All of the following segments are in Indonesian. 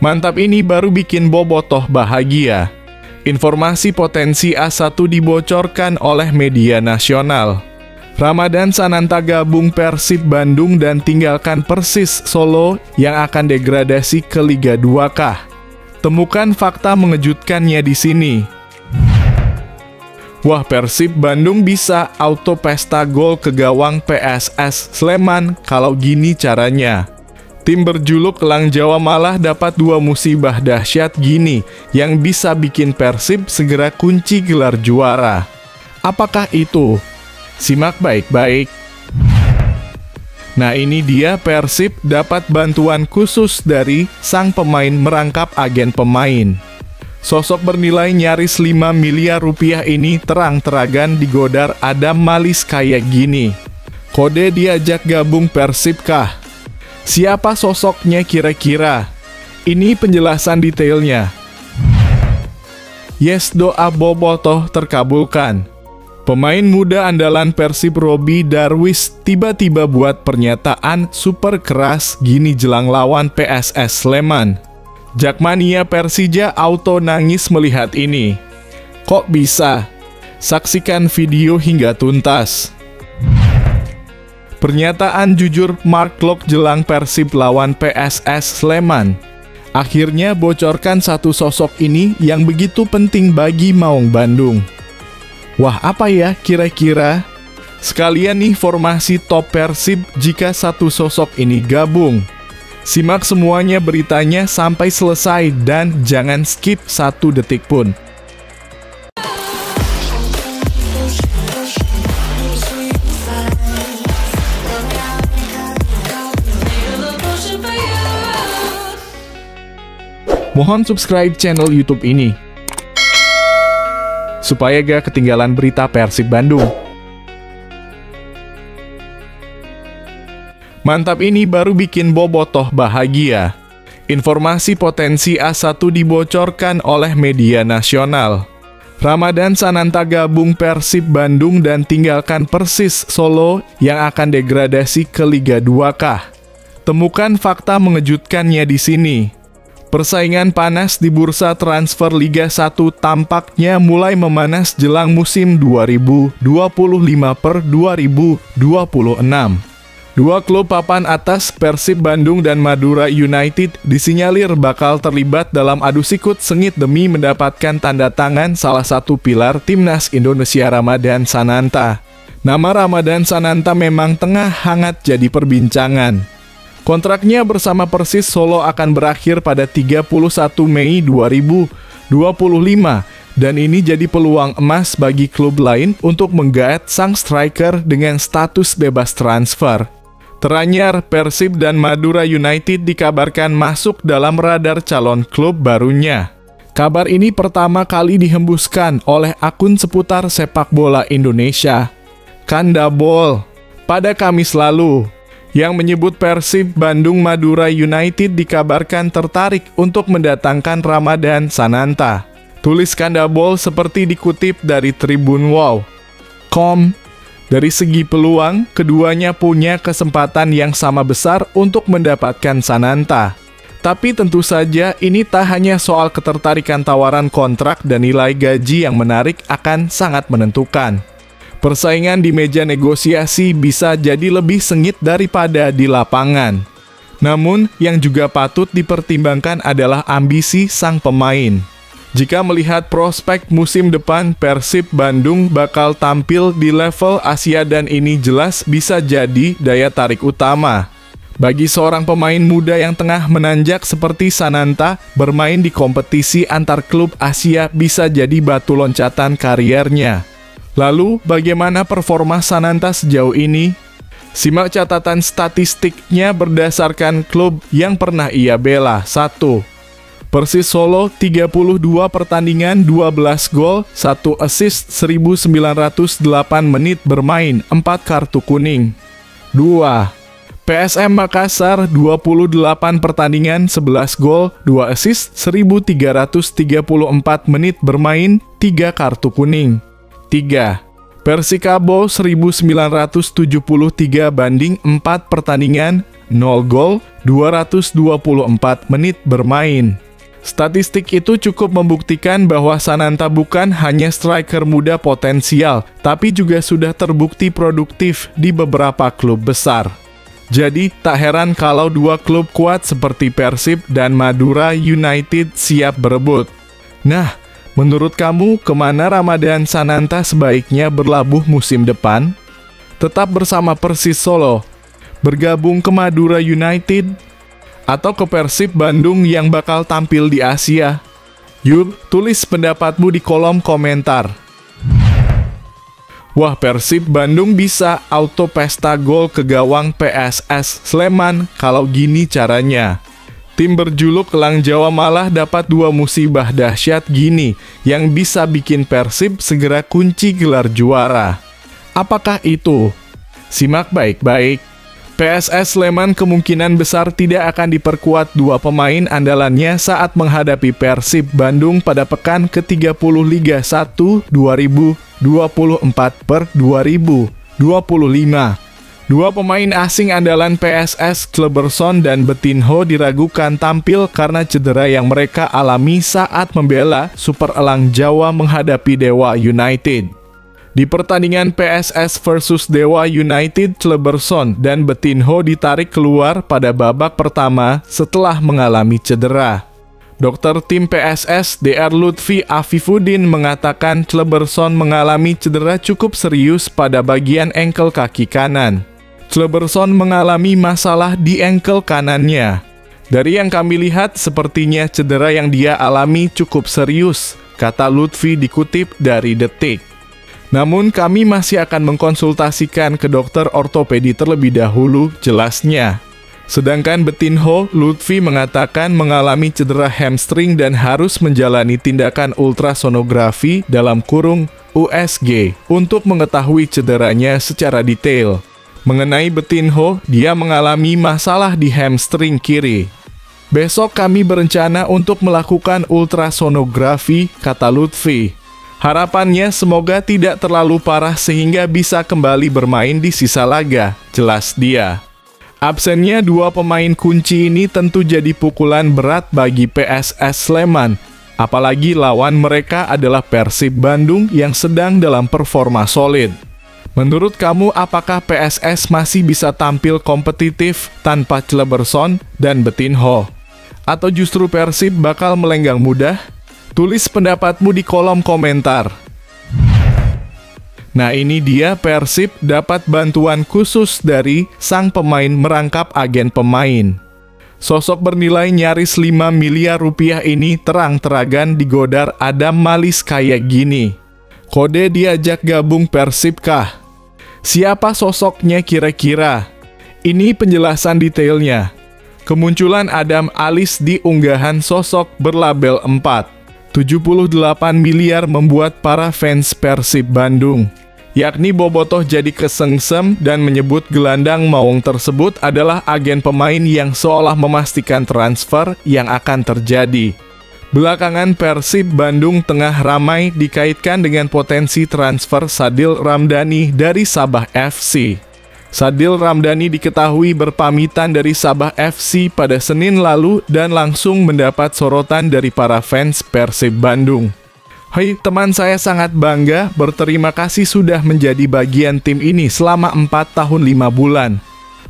Mantap, ini baru bikin bobotoh bahagia. Informasi potensi A1 dibocorkan oleh media nasional. Ramadan Sananta gabung Persib Bandung dan tinggalkan Persis Solo yang akan degradasi ke Liga 2 kah? Temukan fakta mengejutkannya di sini. Wah, Persib Bandung bisa auto pesta gol ke gawang PSS Sleman kalau gini caranya. Tim berjuluk Elang Jawa malah dapat 2 musibah dahsyat gini yang bisa bikin Persib segera kunci gelar juara. Apakah itu? Simak baik-baik. Nah, ini dia Persib dapat bantuan khusus dari sang pemain merangkap agen pemain. Sosok bernilai nyaris 5 miliar rupiah ini terang-terangan digodar Adam Malis kayak gini. Kode diajak gabung Persib kah? Siapa sosoknya kira-kira? Ini penjelasan detailnya. Yes, doa bobotoh terkabulkan. Pemain muda andalan Persib Robby Darwish tiba-tiba buat pernyataan super keras gini jelang lawan PSS Sleman. Jakmania Persija auto nangis melihat ini. Kok bisa? Saksikan video hingga tuntas. Pernyataan jujur Mark Klok jelang Persib lawan PSS Sleman. Akhirnya bocorkan satu sosok ini yang begitu penting bagi Maung Bandung. Wah, apa ya kira-kira? Sekalian nih formasi top Persib jika satu sosok ini gabung. Simak semuanya beritanya sampai selesai dan jangan skip 1 detik pun. Mohon subscribe channel YouTube ini supaya gak ketinggalan berita Persib Bandung. Mantap, ini baru bikin bobotoh bahagia. Informasi potensi A1 dibocorkan oleh media nasional. Ramadan Sananta gabung Persib Bandung dan tinggalkan Persis Solo yang akan degradasi ke Liga 2 kah? Temukan fakta mengejutkannya di sini. Persaingan panas di bursa transfer Liga 1 tampaknya mulai memanas jelang musim 2025/2026. Dua klub papan atas Persib Bandung dan Madura United disinyalir bakal terlibat dalam adu sikut sengit demi mendapatkan tanda tangan salah satu pilar timnas Indonesia Ramadan Sananta. Nama Ramadan Sananta memang tengah hangat jadi perbincangan. Kontraknya bersama Persis Solo akan berakhir pada 31 Mei 2025 dan ini jadi peluang emas bagi klub lain untuk menggaet sang striker dengan status bebas transfer. Teranyar, Persib dan Madura United dikabarkan masuk dalam radar calon klub barunya. Kabar ini pertama kali dihembuskan oleh akun seputar sepak bola Indonesia, Kandabol, pada Kamis lalu, yang menyebut Persib Bandung Madura United dikabarkan tertarik untuk mendatangkan Ramadan Sananta. Tulis Kandabol seperti dikutip dari Tribunwow.com. Dari segi peluang, keduanya punya kesempatan yang sama besar untuk mendapatkan Sananta. Tapi tentu saja ini tak hanya soal ketertarikan tawaran kontrak dan nilai gaji yang menarik akan sangat menentukan. Persaingan di meja negosiasi bisa jadi lebih sengit daripada di lapangan. Namun, yang juga patut dipertimbangkan adalah ambisi sang pemain. Jika melihat prospek musim depan, Persib Bandung bakal tampil di level Asia dan ini jelas bisa jadi daya tarik utama. Bagi seorang pemain muda yang tengah menanjak seperti Sananta, bermain di kompetisi antar klub Asia bisa jadi batu loncatan kariernya. Lalu, bagaimana performa Sananta sejauh ini? Simak catatan statistiknya berdasarkan klub yang pernah ia bela. 1. Persis Solo 32 pertandingan 12 gol, 1 assist, 1908 menit bermain, 4 kartu kuning. 2. PSM Makassar 28 pertandingan 11 gol, 2 assist, 1334 menit bermain, 3 kartu kuning. 3. Persikabo 1973 banding 4 pertandingan, 0 gol, 224 menit bermain. Statistik itu cukup membuktikan bahwa Sananta bukan hanya striker muda potensial, tapi juga sudah terbukti produktif di beberapa klub besar. Jadi, tak heran kalau dua klub kuat seperti Persib dan Madura United siap berebut. Nah, menurut kamu kemana Ramadan Sananta sebaiknya berlabuh musim depan? Tetap bersama Persis Solo, bergabung ke Madura United, atau ke Persib Bandung yang bakal tampil di Asia? Yuk, tulis pendapatmu di kolom komentar. Wah, Persib Bandung bisa auto pesta gol ke gawang PSS Sleman kalau gini caranya. Tim berjuluk Elang Jawa malah dapat dua musibah dahsyat gini yang bisa bikin Persib segera kunci gelar juara. Apakah itu? Simak baik-baik. PSS Sleman kemungkinan besar tidak akan diperkuat dua pemain andalannya saat menghadapi Persib Bandung pada pekan ke-30 Liga 1 2024/2025. Dua pemain asing andalan PSS, Kleberson dan Betinho diragukan tampil karena cedera yang mereka alami saat membela Super Elang Jawa menghadapi Dewa United. Di pertandingan PSS versus Dewa United, Kleberson dan Betinho ditarik keluar pada babak pertama setelah mengalami cedera. Dokter tim PSS Dr. Lutfi Afifuddin mengatakan Kleberson mengalami cedera cukup serius pada bagian engkel kaki kanan. Kleberson mengalami masalah di engkel kanannya. Dari yang kami lihat, sepertinya cedera yang dia alami cukup serius, kata Lutfi dikutip dari Detik. Namun kami masih akan mengkonsultasikan ke dokter ortopedi terlebih dahulu, jelasnya. Sedangkan Betinho, Lutfi mengatakan mengalami cedera hamstring dan harus menjalani tindakan ultrasonografi dalam kurung USG untuk mengetahui cederanya secara detail. Mengenai Betinho, dia mengalami masalah di hamstring kiri. Besok kami berencana untuk melakukan ultrasonografi, kata Lutfi. Harapannya semoga tidak terlalu parah sehingga bisa kembali bermain di sisa laga, jelas dia. Absennya dua pemain kunci ini tentu jadi pukulan berat bagi PSS Sleman, apalagi lawan mereka adalah Persib Bandung yang sedang dalam performa solid. Menurut kamu, apakah PSS masih bisa tampil kompetitif tanpa Kleberson dan Betinho? Atau justru Persib bakal melenggang mudah? Tulis pendapatmu di kolom komentar. Nah, ini dia Persib dapat bantuan khusus dari sang pemain merangkap agen pemain. Sosok bernilai nyaris 5 miliar rupiah ini terang-terangan digodar Adam Malis kayak gini. Kode diajak gabung Persib kah? Siapa sosoknya kira-kira? Ini penjelasan detailnya. Kemunculan Adam Alis di unggahan sosok berlabel 4. 78 miliar membuat para fans Persib Bandung, yakni Bobotoh jadi kesengsem dan menyebut gelandang maung tersebut adalah agen pemain yang seolah memastikan transfer yang akan terjadi. Belakangan Persib Bandung tengah ramai dikaitkan dengan potensi transfer Sadil Ramdhani dari Sabah FC. Sadil Ramdhani diketahui berpamitan dari Sabah FC pada Senin lalu dan langsung mendapat sorotan dari para fans Persib Bandung. Hai teman, saya sangat bangga, berterima kasih sudah menjadi bagian tim ini selama 4 tahun 5 bulan.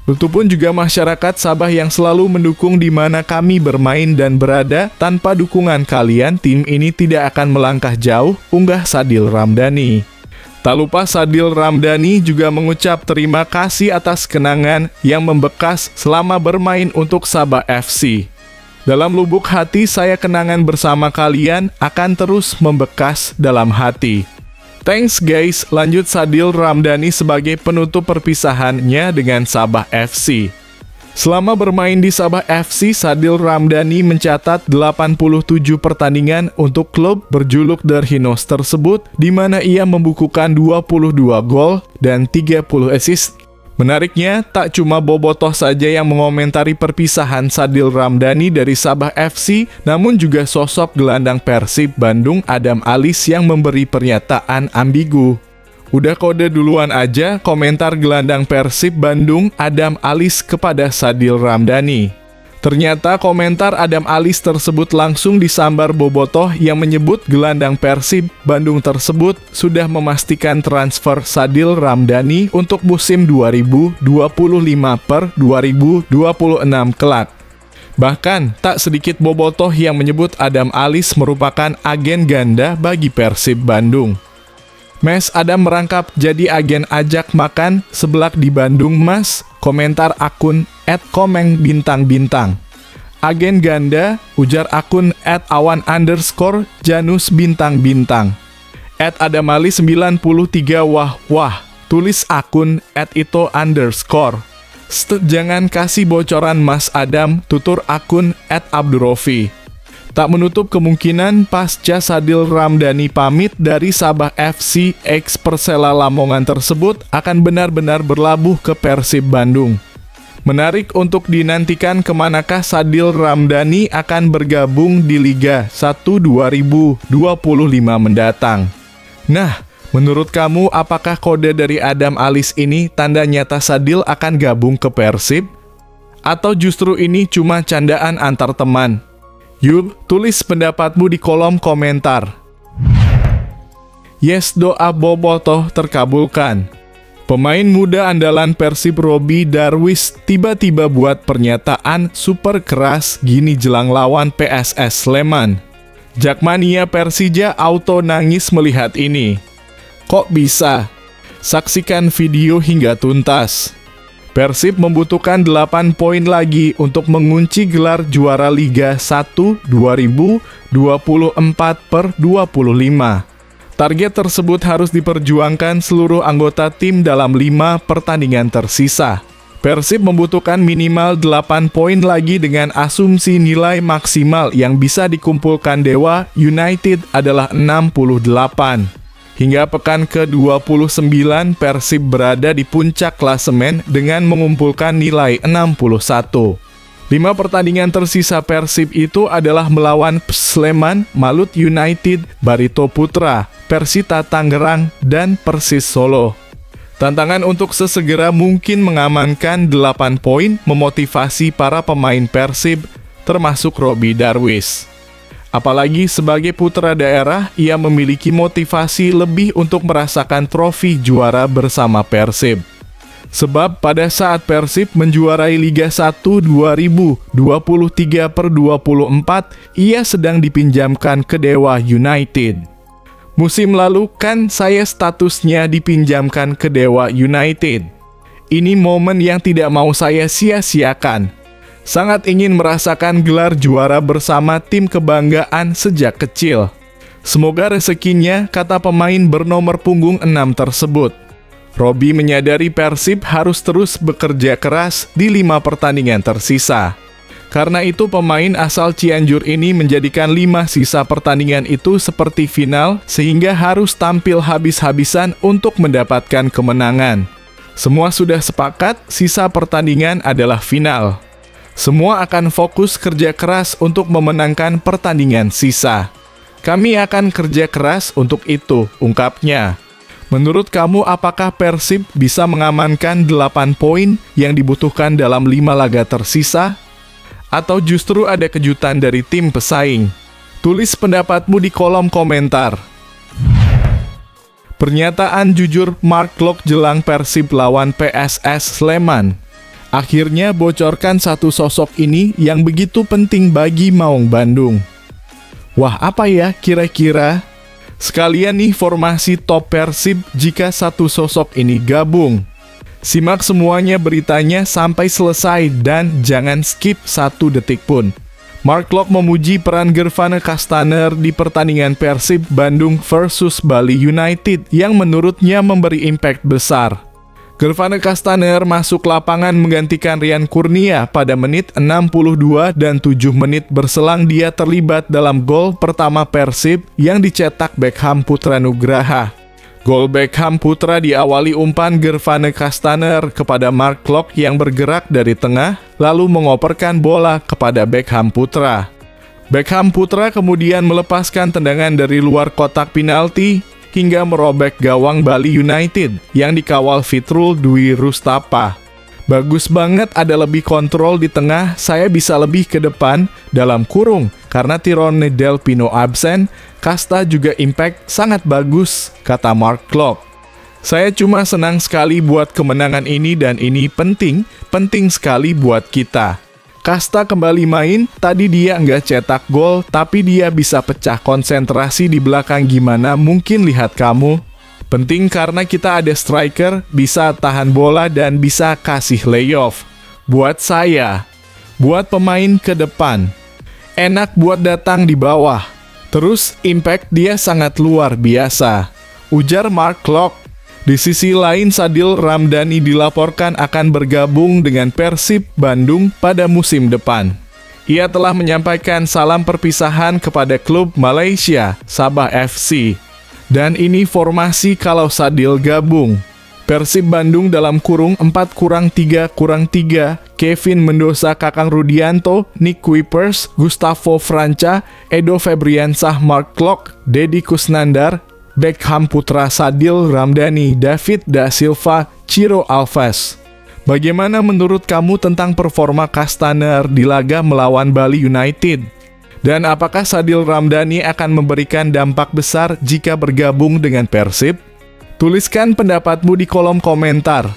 Begitupun juga masyarakat Sabah yang selalu mendukung di mana kami bermain dan berada. Tanpa dukungan kalian, tim ini tidak akan melangkah jauh, unggah Sadil Ramdhani. Tak lupa Sadil Ramdhani juga mengucap terima kasih atas kenangan yang membekas selama bermain untuk Sabah FC. Dalam lubuk hati saya kenangan bersama kalian akan terus membekas dalam hati. Thanks guys, lanjut Sadil Ramdhani sebagai penutup perpisahannya dengan Sabah FC. Selama bermain di Sabah FC, Sadil Ramdhani mencatat 87 pertandingan untuk klub berjuluk Darhinos tersebut, di mana ia membukukan 22 gol dan 30 assist. Menariknya, tak cuma Bobotoh saja yang mengomentari perpisahan Sadil Ramdhani dari Sabah FC, namun juga sosok gelandang Persib Bandung Adam Alis yang memberi pernyataan ambigu. Udah kode duluan aja komentar gelandang Persib Bandung Adam Alis kepada Sadil Ramdhani. Ternyata komentar Adam Alis tersebut langsung disambar Bobotoh yang menyebut gelandang Persib Bandung tersebut sudah memastikan transfer Sadil Ramdhani untuk musim 2025/2026 kelak. Bahkan, tak sedikit Bobotoh yang menyebut Adam Alis merupakan agen ganda bagi Persib Bandung. Mes Adam merangkap jadi agen ajak makan sebelak di Bandung Mas, komentar akun @komeng_bintang-bintang. Agen ganda, ujar akun @awan_janus_bintang-bintang. @adamali93 wah, tulis akun @ito_. Jangan kasih bocoran Mas Adam, tutur akun @abdurofi. Tak menutup kemungkinan pasca Sadil Ramdhani pamit dari Sabah FC ex Persela Lamongan tersebut akan benar-benar berlabuh ke Persib Bandung. Menarik untuk dinantikan kemanakah Sadil Ramdhani akan bergabung di Liga 1 2025 mendatang. Nah, menurut kamu apakah kode dari Adam Alis ini tanda nyata Sadil akan gabung ke Persib? Atau justru ini cuma candaan antar teman? Yuk, tulis pendapatmu di kolom komentar. Yes, doa Bobotoh terkabulkan. Pemain muda andalan Persib Robby Darwish tiba-tiba buat pernyataan super keras gini jelang lawan PSS Sleman. Jakmania Persija auto nangis melihat ini. Kok bisa? Saksikan video hingga tuntas. Persib membutuhkan 8 poin lagi untuk mengunci gelar juara Liga 1 2024/25. Target tersebut harus diperjuangkan seluruh anggota tim dalam 5 pertandingan tersisa. Persib membutuhkan minimal 8 poin lagi dengan asumsi nilai maksimal yang bisa dikumpulkan Dewa United adalah 68. Hingga pekan ke-29, Persib berada di puncak klasemen dengan mengumpulkan nilai 61. 5 pertandingan tersisa Persib itu adalah melawan Sleman, Malut United, Barito Putra, Persita Tangerang, dan Persis Solo. Tantangan untuk sesegera mungkin mengamankan 8 poin memotivasi para pemain Persib, termasuk Robby Darwish. Apalagi sebagai putra daerah, ia memiliki motivasi lebih untuk merasakan trofi juara bersama Persib. Sebab pada saat Persib menjuarai Liga 1 2023/24, ia sedang dipinjamkan ke Dewa United. Musim lalu kan saya statusnya dipinjamkan ke Dewa United. Ini momen yang tidak mau saya sia-siakan. Sangat ingin merasakan gelar juara bersama tim kebanggaan sejak kecil. Semoga rezekinya, kata pemain bernomor punggung 6 tersebut. Robby menyadari Persib harus terus bekerja keras di 5 pertandingan tersisa. Karena itu pemain asal Cianjur ini menjadikan 5 sisa pertandingan itu seperti final, sehingga harus tampil habis-habisan untuk mendapatkan kemenangan. Semua sudah sepakat, sisa pertandingan adalah final. Semua akan fokus kerja keras untuk memenangkan pertandingan sisa. Kami akan kerja keras untuk itu, ungkapnya. Menurut kamu apakah Persib bisa mengamankan 8 poin yang dibutuhkan dalam 5 laga tersisa? Atau justru ada kejutan dari tim pesaing? Tulis pendapatmu di kolom komentar. Pernyataan jujur Mark Klok jelang Persib lawan PSS Sleman. Akhirnya bocorkan satu sosok ini yang begitu penting bagi Maung Bandung. Wah, apa ya kira-kira? Sekalian nih formasi top Persib jika satu sosok ini gabung. Simak semuanya beritanya sampai selesai dan jangan skip 1 detik pun. Mark Klok memuji peran Gervane Castaner di pertandingan Persib Bandung versus Bali United yang menurutnya memberi impact besar. Gervane Castaner masuk lapangan menggantikan Rian Kurnia pada menit 62 dan 7 menit berselang dia terlibat dalam gol pertama Persib yang dicetak Beckham Putra Nugraha. Gol Beckham Putra diawali umpan Gervane Castaner kepada Mark Klok yang bergerak dari tengah lalu mengoperkan bola kepada Beckham Putra. Beckham Putra kemudian melepaskan tendangan dari luar kotak penalti hingga merobek gawang Bali United yang dikawal Fitrul Dwi Rustapa. Bagus banget ada lebih kontrol di tengah, saya bisa lebih ke depan, dalam kurung, karena Tyrone Del Pino absen, Kasta juga impact sangat bagus, kata Mark Klok. Saya cuma senang sekali buat kemenangan ini dan ini penting sekali buat kita. Kasta kembali main, tadi dia nggak cetak gol, tapi dia bisa pecah konsentrasi di belakang gimana mungkin lihat kamu. Penting karena kita ada striker, bisa tahan bola dan bisa kasih layoff. Buat saya, buat pemain ke depan, enak buat datang di bawah. Terus impact dia sangat luar biasa, ujar Mark Klok. Di sisi lain, Sadil Ramdhani dilaporkan akan bergabung dengan Persib Bandung pada musim depan. Ia telah menyampaikan salam perpisahan kepada klub Malaysia, Sabah FC. Dan ini formasi kalau Sadil gabung. Persib Bandung dalam kurung 4-3-3, Kevin Mendoza, Kakang Rudianto, Nick Kuipers, Gustavo Franca, Edo Febriansah, Mark Klok, Deddy Kusnandar, Beckham Putra, Sadil Ramdhani, David Da Silva, Ciro Alves. Bagaimana menurut kamu tentang performa Kastaner di laga melawan Bali United? Dan apakah Sadil Ramdhani akan memberikan dampak besar jika bergabung dengan Persib? Tuliskan pendapatmu di kolom komentar.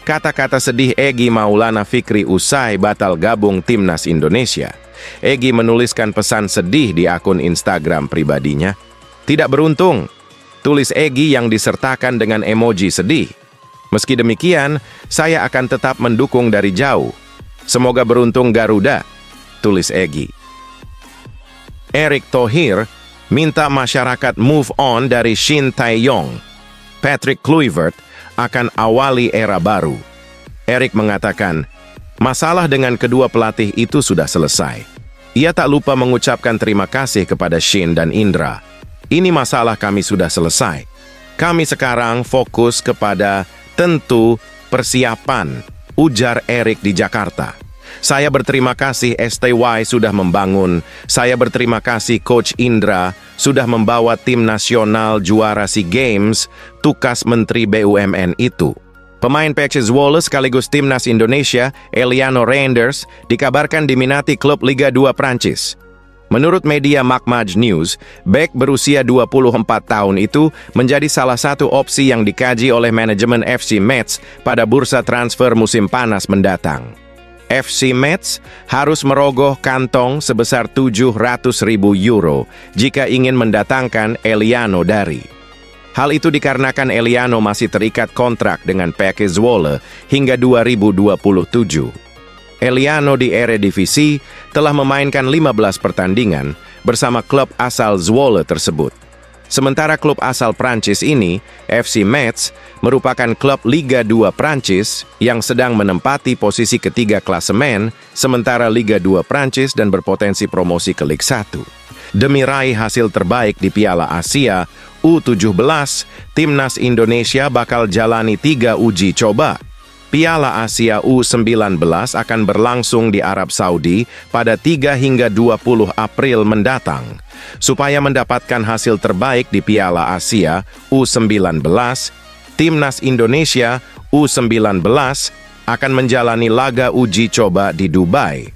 Kata-kata sedih Egy Maulana Fikri usai batal gabung Timnas Indonesia. Egy menuliskan pesan sedih di akun Instagram pribadinya. Tidak beruntung, tulis Egy yang disertakan dengan emoji sedih. Meski demikian, saya akan tetap mendukung dari jauh. Semoga beruntung Garuda, tulis Egy. Erick Thohir minta masyarakat move on dari Shin Tae-yong. Patrick Kluivert akan awali era baru. Erick mengatakan, masalah dengan kedua pelatih itu sudah selesai. Ia tak lupa mengucapkan terima kasih kepada Shin dan Indra. Ini masalah kami sudah selesai. Kami sekarang fokus kepada tentu persiapan, ujar Erick di Jakarta. Saya berterima kasih STY sudah membangun. Saya berterima kasih Coach Indra sudah membawa tim nasional juara SEA Games, tukas Menteri BUMN itu. Pemain PSIS Zwolle sekaligus Timnas Indonesia, Eliano Reinders, dikabarkan diminati klub Liga 2 Prancis. Menurut media Makmaj News, bek berusia 24 tahun itu menjadi salah satu opsi yang dikaji oleh manajemen FC Metz pada bursa transfer musim panas mendatang. FC Metz harus merogoh kantong sebesar 700.000 euro jika ingin mendatangkan Eliano dari. Hal itu dikarenakan Eliano masih terikat kontrak dengan PSIS Zwolle hingga 2027. Eliano di Eredivisie telah memainkan 15 pertandingan bersama klub asal Zwolle tersebut. Sementara klub asal Prancis ini, FC Metz, merupakan klub Liga 2 Prancis yang sedang menempati posisi ketiga klasemen, sementara Liga 2 Prancis dan berpotensi promosi ke Liga 1. Demi raih hasil terbaik di Piala Asia U17, Timnas Indonesia bakal jalani 3 uji coba. Piala Asia U19 akan berlangsung di Arab Saudi pada 3 hingga 20 April mendatang. Supaya mendapatkan hasil terbaik di Piala Asia U19, Timnas Indonesia U19 akan menjalani laga uji coba di Dubai.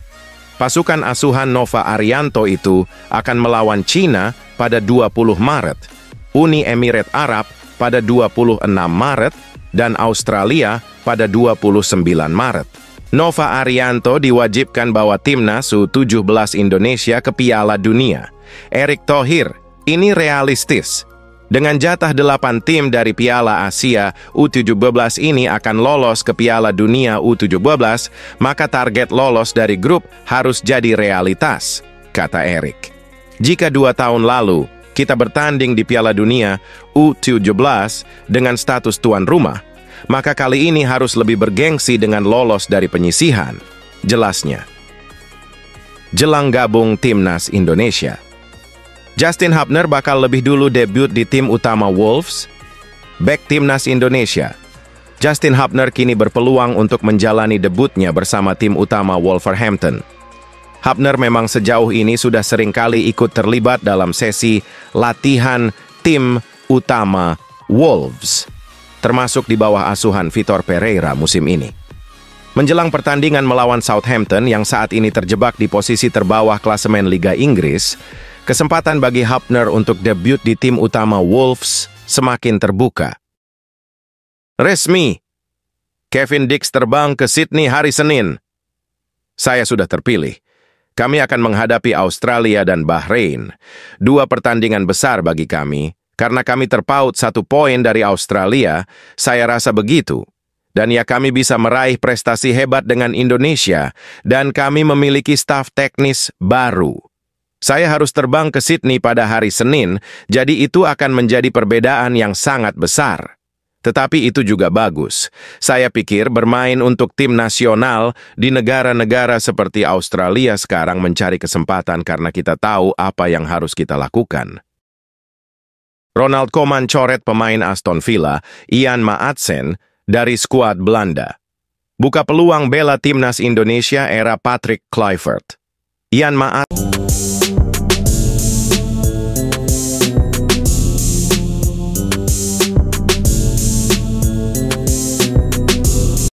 Pasukan asuhan Nova Arianto itu akan melawan Cina pada 20 Maret, Uni Emirat Arab pada 26 Maret, dan Australia pada 29 Maret. Nova Arianto diwajibkan bawa Timnas U17 Indonesia ke Piala Dunia. Erick Thohir, ini realistis. Dengan jatah 8 tim dari Piala Asia U17 ini akan lolos ke Piala Dunia U17, maka target lolos dari grup harus jadi realitas, kata Erick. Jika 2 tahun lalu kita bertanding di Piala Dunia U17 dengan status tuan rumah, maka kali ini harus lebih bergengsi dengan lolos dari penyisihan, jelasnya. Jelang gabung Timnas Indonesia, Justin Hubner bakal lebih dulu debut di tim utama Wolves. Bek Timnas Indonesia, Justin Hubner kini berpeluang untuk menjalani debutnya bersama tim utama Wolverhampton. Hubner memang sejauh ini sudah seringkali ikut terlibat dalam sesi latihan tim utama Wolves, termasuk di bawah asuhan Vitor Pereira musim ini. Menjelang pertandingan melawan Southampton yang saat ini terjebak di posisi terbawah klasemen Liga Inggris, kesempatan bagi Hubner untuk debut di tim utama Wolves semakin terbuka. Resmi, Kevin Dix terbang ke Sydney hari Senin. Saya sudah terpilih. Kami akan menghadapi Australia dan Bahrain. 2 pertandingan besar bagi kami. Karena kami terpaut 1 poin dari Australia, saya rasa begitu. Dan ya kami bisa meraih prestasi hebat dengan Indonesia. Dan kami memiliki staf teknis baru. Saya harus terbang ke Sydney pada hari Senin, jadi itu akan menjadi perbedaan yang sangat besar. Tetapi itu juga bagus. Saya pikir bermain untuk tim nasional di negara-negara seperti Australia sekarang mencari kesempatan karena kita tahu apa yang harus kita lakukan. Ronald Koeman coret pemain Aston Villa, Ian Maatsen, dari skuad Belanda. Buka peluang bela timnas Indonesia era Patrick Kluivert. Ian Maatsen